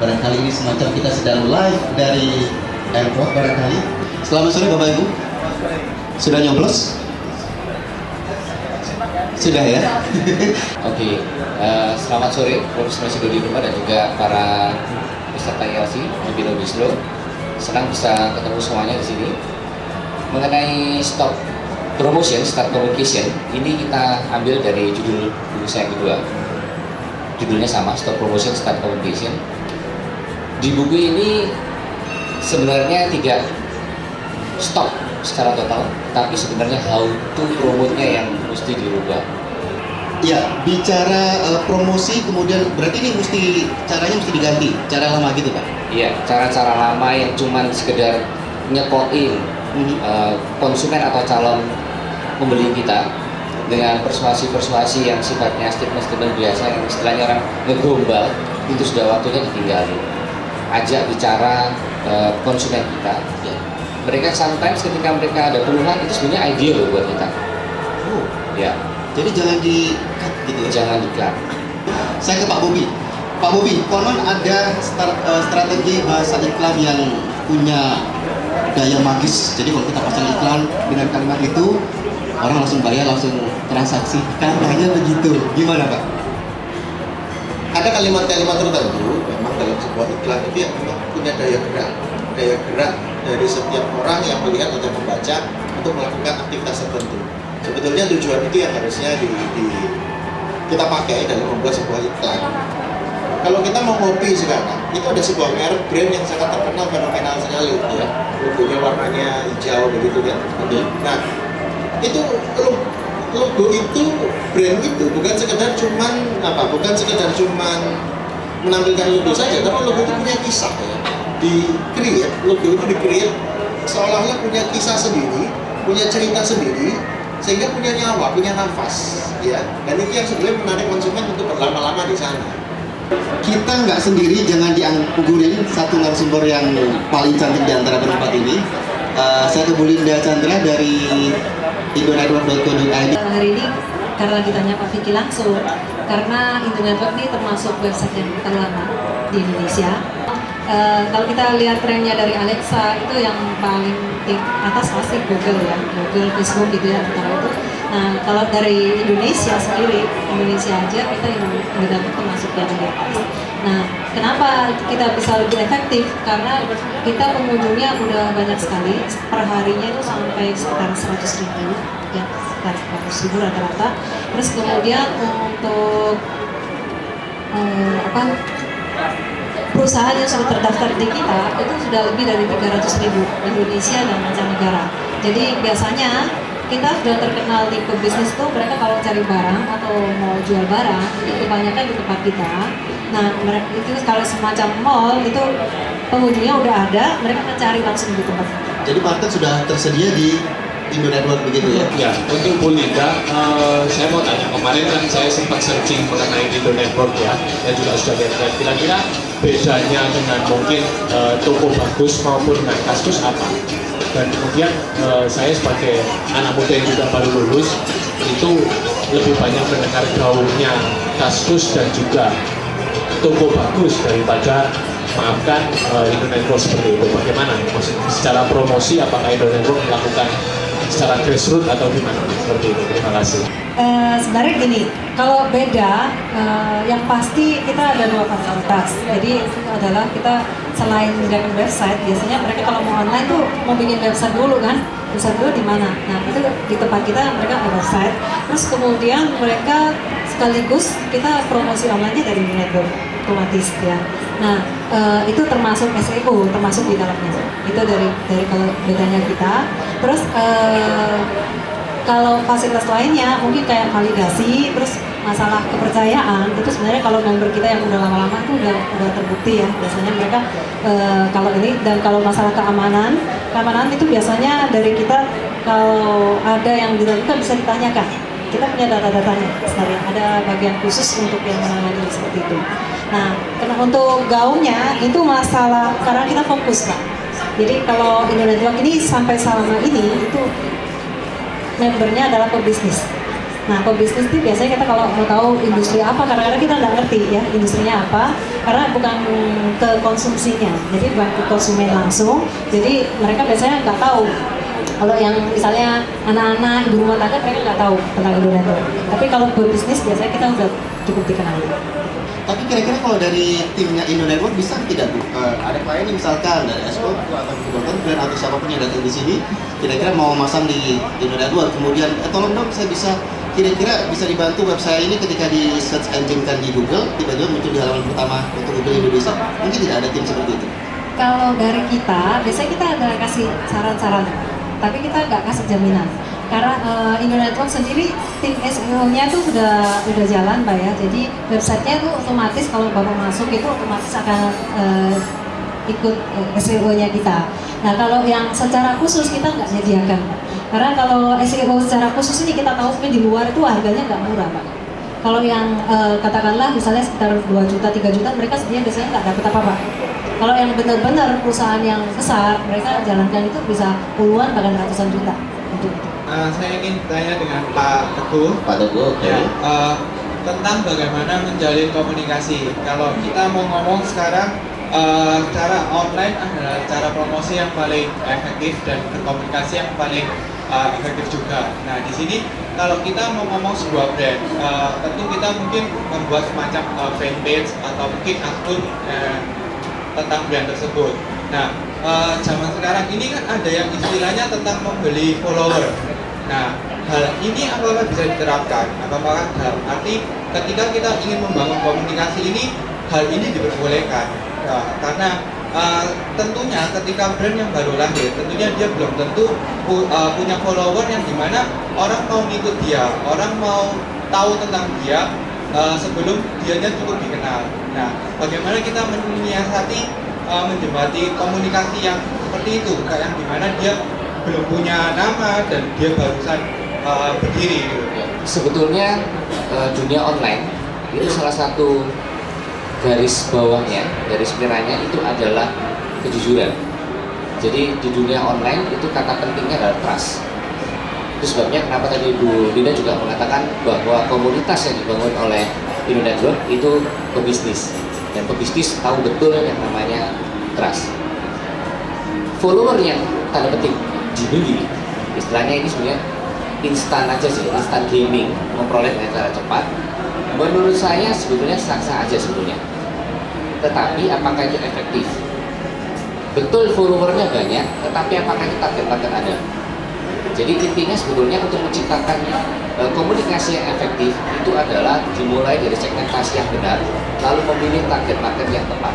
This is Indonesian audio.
Barangkali ini semacam kita sedang live dari airport barangkali. Selamat sore Bapak Ibu. Sudah nyoblos? Sudah ya? Oke, selamat sore Profesor Sido di rumah dan juga para peserta ILC di Biro Bislo. Senang bisa ketemu semuanya di sini. Mengenai stop promotion, start communication, ini kita ambil dari judul buku saya kedua. Judulnya sama, Stop Promotion, Start Communication. Di buku ini sebenarnya tidak stop secara total, tapi sebenarnya how to promote-nya yang mesti dirubah. Ya, bicara promosi kemudian berarti ini caranya mesti diganti, cara lama gitu Pak? Iya, cara-cara lama yang cuman sekedar nyekotin konsumen atau calon pembeli kita dengan persuasi-persuasi yang sifatnya statement-statement biasa yang istilahnya orang ngegombal, itu sudah waktunya ditinggali. Ajak bicara konsumen kita. Ya. Mereka sometimes ketika mereka ada keluhan itu sebenarnya ideal loh buat kita. Oh, ya. Jadi jangan di-cut gitu ya? Jangan di-cut. Saya ke Pak Bobi. Pak Bobi, konon ada strategi bahasa iklan yang punya daya magis. Jadi kalau kita pasang iklan dengan kalimat itu, orang langsung bayar, langsung transaksi. Katanya begitu. Gimana Pak? Ada kalimat-kalimat tertentu memang dalam sebuah iklan itu yang memang punya daya gerak dari setiap orang yang melihat atau membaca untuk melakukan aktivitas tertentu. Sebetulnya tujuan itu yang harusnya kita pakai dalam membuat sebuah iklan. Kalau kita mau ngopi sekarang, itu ada sebuah merek brand yang sangat terkenal, fenomenal sekali, ya. Logonya warnanya hijau begitu kan. Nah, itu logo itu, brand itu bukan sekedar cuman menampilkan logo saja, tapi logo itu punya kisah ya. Logo itu di-create seolah-olah punya kisah sendiri, punya cerita sendiri, sehingga punya nyawa, punya nafas, ya. Dan itu yang sebenarnya menarik konsumen untuk berlama-lama di sana. Kita nggak sendiri, jangan dianggurin satu narasumber yang paling cantik di antara berempat ini. Saya ke Bu Linda Chandra dari indonetwork.co.id. Hari ini karena ditanya Pak Vicky langsung, karena Indonetwork ini termasuk website yang terlama di Indonesia. Kalau kita lihat trennya dari Alexa, itu yang paling di atas pasti Google ya, Google, Facebook gitu ya, antara itu. Nah, kalau dari Indonesia sendiri, Indonesia aja kita Indonetwork termasuk yang di atas. Nah, kenapa kita bisa lebih efektif? Karena kita pengunjungnya udah banyak sekali, per harinya itu sampai sekitar 100.000, ya, sekitar 100.000 rata-rata. Terus kemudian untuk perusahaan yang sudah terdaftar di kita itu sudah lebih dari 300.000 Indonesia dan mancanegara. Jadi biasanya kita sudah terkenal di pebisnis tuh, mereka kalau cari barang atau mau jual barang itu kebanyakan di tempat kita. Nah, mereka itu kalau semacam mall itu pengunjungnya udah ada, mereka mencari langsung di tempat kita. Jadi market sudah tersedia di Indonetwork begitu ya? Ya, untuk Bu Linda, saya mau tanya, kemarin kan saya sempat searching mengenai Indonetwork ya, dan juga sudah lihat kira-kira bedanya dengan mungkin toko bagus maupun dengan Kaskus apa? Dan kemudian saya sebagai anak muda yang juga baru lulus, itu lebih banyak mendengar gaungnya Kaskus dan juga toko bagus daripada maafkan Indonetwork seperti itu. Bagaimana? Maksudnya secara promosi apakah Indonetwork melakukan secara grassroots atau gimana seperti itu? Terima kasih. Sebenarnya gini, kalau beda, yang pasti kita ada dua fasilitas. Jadi itu adalah kita selain menggunakan website, biasanya mereka kalau mau online tuh mau bikin website dulu kan, website dulu di mana? Nah itu di tempat kita mereka ada website. Terus kemudian mereka sekaligus kita promosi online-nya dari Network otomatis ya. Nah itu termasuk SEO, termasuk di dalamnya. Itu dari kalau bedanya kita. Terus kalau fasilitas lainnya mungkin kayak validasi, terus masalah kepercayaan itu sebenarnya kalau member kita yang udah lama-lama tuh udah terbukti ya. Biasanya mereka kalau ini, dan kalau masalah keamanan itu biasanya dari kita kalau ada yang dilakukan bisa ditanyakan. Kita punya data-datanya, ada bagian khusus untuk yang menangani seperti itu. Nah, untuk gaungnya itu masalah karena kita fokus Pak. Jadi kalau Indonetwork ini sampai selama ini itu membernya adalah pebisnis. Nah, pebisnis itu biasanya kita kalau mau tahu industri apa, kadang-kadang kita nggak ngerti ya industrinya apa, karena bukan ke konsumsinya, jadi bukan ke konsumen langsung. Jadi mereka biasanya nggak tahu. Kalau yang misalnya anak-anak ibu rumah tangga mereka nggak tahu tentang Indo Network. Tapi kalau berbisnis biasanya kita udah cukup dikenali. Tapi kira-kira kalau dari timnya Indo Network bisa tidak Bu? Ada klien nih misalkan dari Esco atau Kudokan brand atau siapapun yang datang di sini, kira-kira mau masang di Indo Network, kemudian tolong dong saya bisa kira-kira bisa dibantu web saya ini ketika di search engine kan di Google tiba-tiba muncul di halaman pertama untuk Google Indonesia, mungkin tidak ada tim seperti itu. Kalau dari kita, biasanya kita ada kasih saran-saran, tapi kita nggak kasih jaminan. Karena Indo Network sendiri tim SEO-nya tuh sudah jalan Pak ya. Jadi websitenya tuh otomatis kalau Bapak masuk itu otomatis akan ikut SEO-nya kita. Nah kalau yang secara khusus kita nggak menyediakan. Karena kalau SEO secara khusus ini kita tahu sebenarnya di luar itu harganya nggak murah Pak. Kalau yang katakanlah misalnya sekitar 2 juta, 3 juta mereka sebenarnya biasanya nggak dapat apa-apa. Kalau yang benar-benar perusahaan yang besar mereka jalankan itu bisa puluhan bahkan ratusan juta untuk itu. Saya ingin tanya dengan Pak Teguh. Pak Teguh, Ya, tentang bagaimana menjalin komunikasi. Kalau kita mau ngomong sekarang, cara online adalah cara promosi yang paling efektif dan berkomunikasi yang paling efektif juga. Nah, di sini kalau kita mau ngomong sebuah brand, tentu kita mungkin membuat semacam fanpage atau mungkin akun tentang brand tersebut. Nah, zaman sekarang ini kan ada yang istilahnya tentang membeli follower. Nah, hal ini apakah bisa diterapkan? Apakah dalam arti ketika kita ingin membangun komunikasi ini, hal ini diperbolehkan? Nah, karena tentunya ketika brand yang baru lahir, tentunya dia belum tentu punya follower yang dimana orang mau ngikut dia, orang mau tahu tentang dia sebelum dianya cukup dikenal. Nah, bagaimana kita menyiasati menjembati komunikasi yang seperti itu, kayak yang dimana dia belum punya nama dan dia barusan berdiri gitu. Sebetulnya dunia online itu salah satu garis bawahnya, garis merahnya itu adalah kejujuran. Jadi di dunia online itu kata pentingnya adalah trust. Itu sebabnya kenapa tadi Bu Linda juga mengatakan bahwa komunitas yang dibangun oleh Indo Network itu pebisnis, dan pebisnis tahu betul yang namanya trust. Follower yang tanda petik dibeli, istilahnya ini sebenarnya instan aja sih, instan gaming, memperoleh dengan cara cepat. Menurut saya sebetulnya sah-sah aja sebetulnya. Tetapi apakah itu efektif? Betul followernya banyak, tetapi apakah itu target-target ada? Jadi intinya sebetulnya untuk menciptakan komunikasi yang efektif itu adalah dimulai dari segmentasi yang benar, lalu memilih target-target yang tepat.